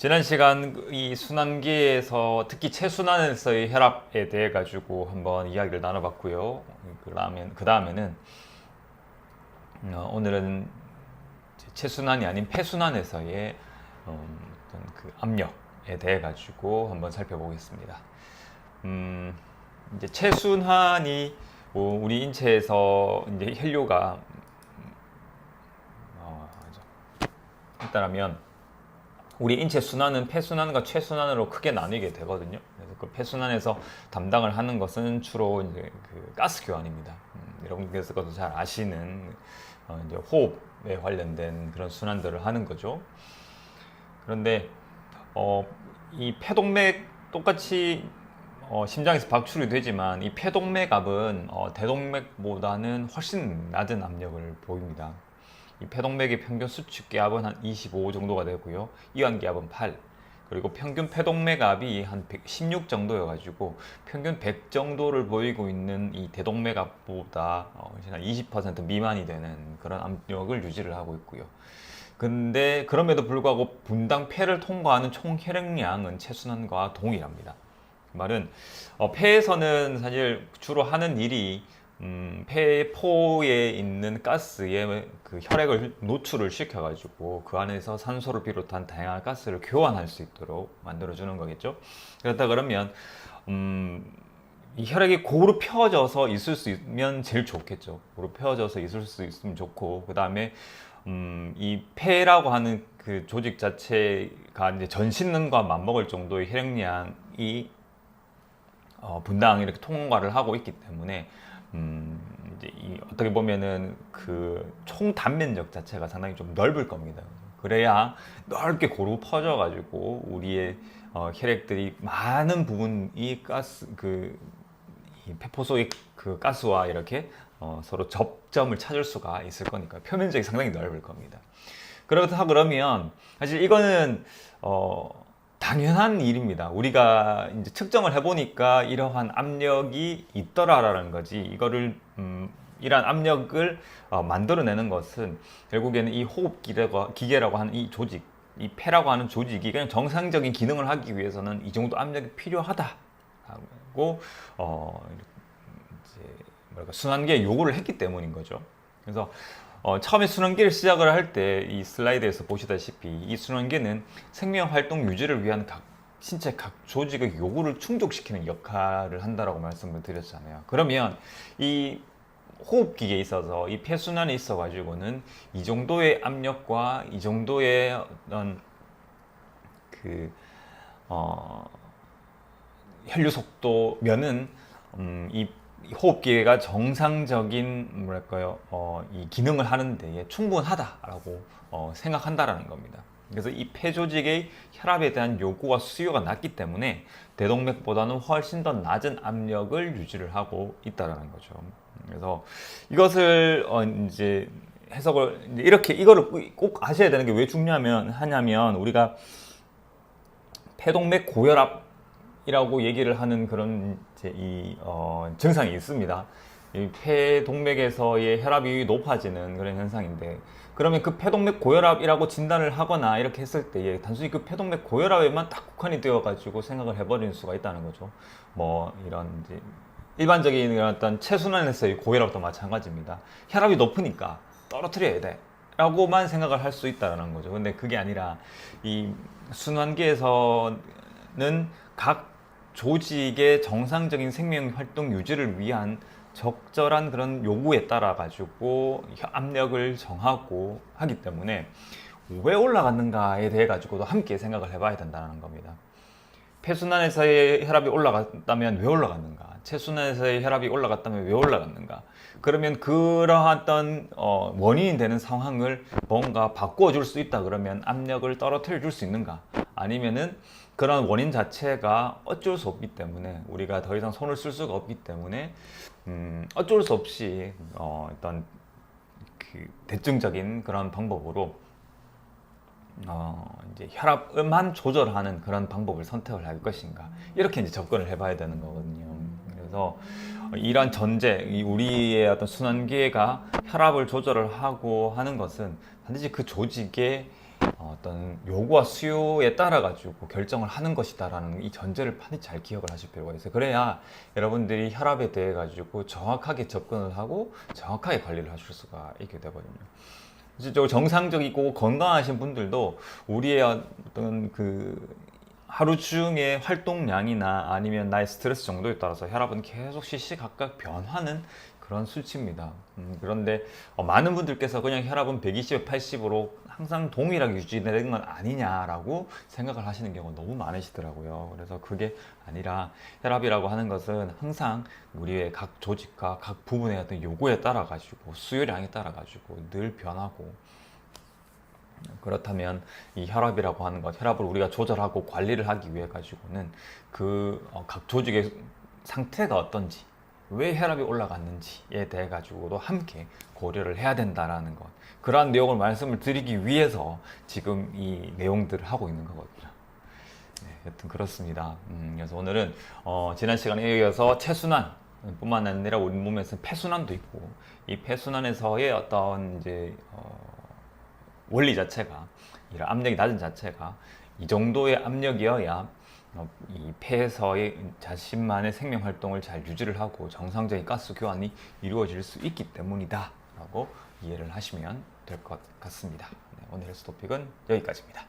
지난 시간 이 순환기에서 특히 체순환에서의 혈압에 대해 가지고 한번 이야기를 나눠봤고요. 그 다음에는 오늘은 체순환이 아닌 폐순환에서의 어떤 그 압력에 대해 가지고 한번 살펴보겠습니다. 이제 체순환이 우리 인체에서 이제 혈류가 있다라면 우리 인체 순환은 폐순환과 최순환으로 크게 나뉘게 되거든요. 그래서 그 폐순환에서 담당을 하는 것은 주로 이제 그 가스 교환입니다. 여러분께서도 잘 아시는 이제 호흡에 관련된 그런 순환들을 하는 거죠. 그런데 이 폐동맥 똑같이 심장에서 박출이 되지만 이 폐동맥압은 대동맥보다는 훨씬 낮은 압력을 보입니다. 이 폐동맥의 평균 수축기압은 한 25 정도가 되고요. 이완기압은 8. 그리고 평균 폐동맥압이 한 116 정도여가지고 평균 100 정도를 보이고 있는 이 대동맥압보다 한 20% 미만이 되는 그런 압력을 유지를 하고 있고요. 근데 그럼에도 불구하고 분당 폐를 통과하는 총 혈액량은 체순환과 동일합니다. 그 말은 폐에서는 사실 주로 하는 일이 폐포에 있는 가스에 그 혈액을 노출을 시켜가지고 그 안에서 산소를 비롯한 다양한 가스를 교환할 수 있도록 만들어주는 거겠죠. 그렇다 그러면 이 혈액이 고루 펴져서 있을 수 있으면 제일 좋겠죠. 고루 펴져서 있을 수 있으면 좋고, 그 다음에 이 폐라고 하는 그 조직 자체가 이제 전신능과 맞먹을 정도의 혈액량이 분당 이렇게 통과를 하고 있기 때문에 이제 어떻게 보면은 그 총 단면적 자체가 상당히 좀 넓을 겁니다. 그래야 넓게 고루 퍼져가지고 우리의 혈액들이 많은 부분이 가스 이 폐포 속의 그 가스와 이렇게 서로 접점을 찾을 수가 있을 거니까 표면적이 상당히 넓을 겁니다. 그렇다 그러면 사실 이거는 당연한 일입니다. 우리가 이제 측정을 해보니까 이러한 압력이 있더라라는 거지. 이거를 이러한 압력을 만들어내는 것은 결국에는 이 호흡기계라고 하는 이 조직, 이 폐라고 하는 조직이 그냥 정상적인 기능을 하기 위해서는 이 정도 압력이 필요하다고 이제 뭐랄까 순환기에 요구를 했기 때문인 거죠. 그래서 처음에 순환기를 시작을 할 때 이 슬라이드에서 보시다시피 이 순환기는 생명 활동 유지를 위한 신체 각 조직의 요구를 충족시키는 역할을 한다라고 말씀을 드렸잖아요. 그러면 이 호흡기계에 있어서 이 폐순환에 있어 가지고는 이 정도의 압력과 이 정도의 어떤 그 혈류 속도면은 이 호흡기계가 정상적인 뭐랄까요 이 기능을 하는 데에 충분하다라고 생각한다라는 겁니다. 그래서 이 폐 조직의 혈압에 대한 요구와 수요가 낮기 때문에 대동맥보다는 훨씬 더 낮은 압력을 유지를 하고 있다라는 거죠. 그래서 이것을 이제 해석을 이거를 꼭 아셔야 되는 게 왜 중요하냐면 우리가 폐동맥 고혈압이라고 얘기를 하는 그런 증상이 있습니다. 이 폐동맥에서의 혈압이 높아지는 그런 현상인데, 그러면 그 폐동맥 고혈압이라고 진단을 하거나 이렇게 했을 때 단순히 그 폐동맥 고혈압에만 딱 국한이 되어 가지고 생각을 해버리는 수가 있다는 거죠. 뭐 이런 이제 일반적인 어떤 체순환에서의 고혈압도 마찬가지입니다. 혈압이 높으니까 떨어뜨려야 돼 라고만 생각을 할 수 있다는 거죠. 근데 그게 아니라 이 순환기에서는 각 조직의 정상적인 생명 활동 유지를 위한 적절한 그런 요구에 따라 가지고 압력을 정하고 하기 때문에 왜 올라갔는가에 대해 가지고도 함께 생각을 해봐야 된다는 겁니다. 폐순환에서의 혈압이 올라갔다면 왜 올라갔는가? 체순환에서의 혈압이 올라갔다면 왜 올라갔는가? 그러면 그러한 원인이 되는 상황을 뭔가 바꾸어 줄 수 있다 그러면 압력을 떨어뜨려 줄 수 있는가? 아니면은 그런 원인 자체가 어쩔 수 없기 때문에 우리가 더 이상 손을 쓸 수가 없기 때문에 어쩔 수 없이 어떤 그 대증적인 그런 방법으로 이제 혈압만 조절하는 그런 방법을 선택을 할 것인가, 이렇게 이제 접근을 해봐야 되는 거거든요. 그래서 이러한 전제, 우리의 어떤 순환기계가 혈압을 조절을 하고 하는 것은 반드시 그 조직의 어떤 요구와 수요에 따라 가지고 결정을 하는 것이다라는 이 전제를 반드시 잘 기억을 하실 필요가 있어요. 그래야 여러분들이 혈압에 대해 가지고 정확하게 접근을 하고 정확하게 관리를 하실 수가 있게 되거든요. 실제로 정상적이고 건강하신 분들도 우리의 어떤 그 하루 중에 활동량이나 아니면 나의 스트레스 정도에 따라서 혈압은 계속 시시각각 변하는 그런 수치입니다. 그런데 많은 분들께서 그냥 혈압은 120, 80으로 항상 동일하게 유지되는 건 아니냐라고 생각을 하시는 경우가 너무 많으시더라고요. 그래서 그게 아니라 혈압이라고 하는 것은 항상 우리의 각 조직과 각 부분의 어떤 요구에 따라 가지고 수요량에 따라 가지고 늘 변하고, 그렇다면 이 혈압이라고 하는 것, 혈압을 우리가 조절하고 관리를 하기 위해 가지고는 그 각 조직의 상태가 어떤지, 왜 혈압이 올라갔는지에 대해 가지고도 함께 고려를 해야 된다라는 것, 그러한 내용을 말씀을 드리기 위해서 지금 이 내용들을 하고 있는 거거든요. 네, 여튼 그렇습니다. 그래서 오늘은 지난 시간에 이어서 체순환 뿐만 아니라 우리 몸에서 폐순환도 있고, 이 폐순환에서의 어떤 이제 원리 자체가, 이런 압력이 낮은 자체가 이 정도의 압력이어야 이 폐에서의 자신만의 생명 활동을 잘 유지를 하고 정상적인 가스 교환이 이루어질 수 있기 때문이다 라고 이해를 하시면 될 것 같습니다. 네, 오늘 헬스 토픽은 여기까지입니다.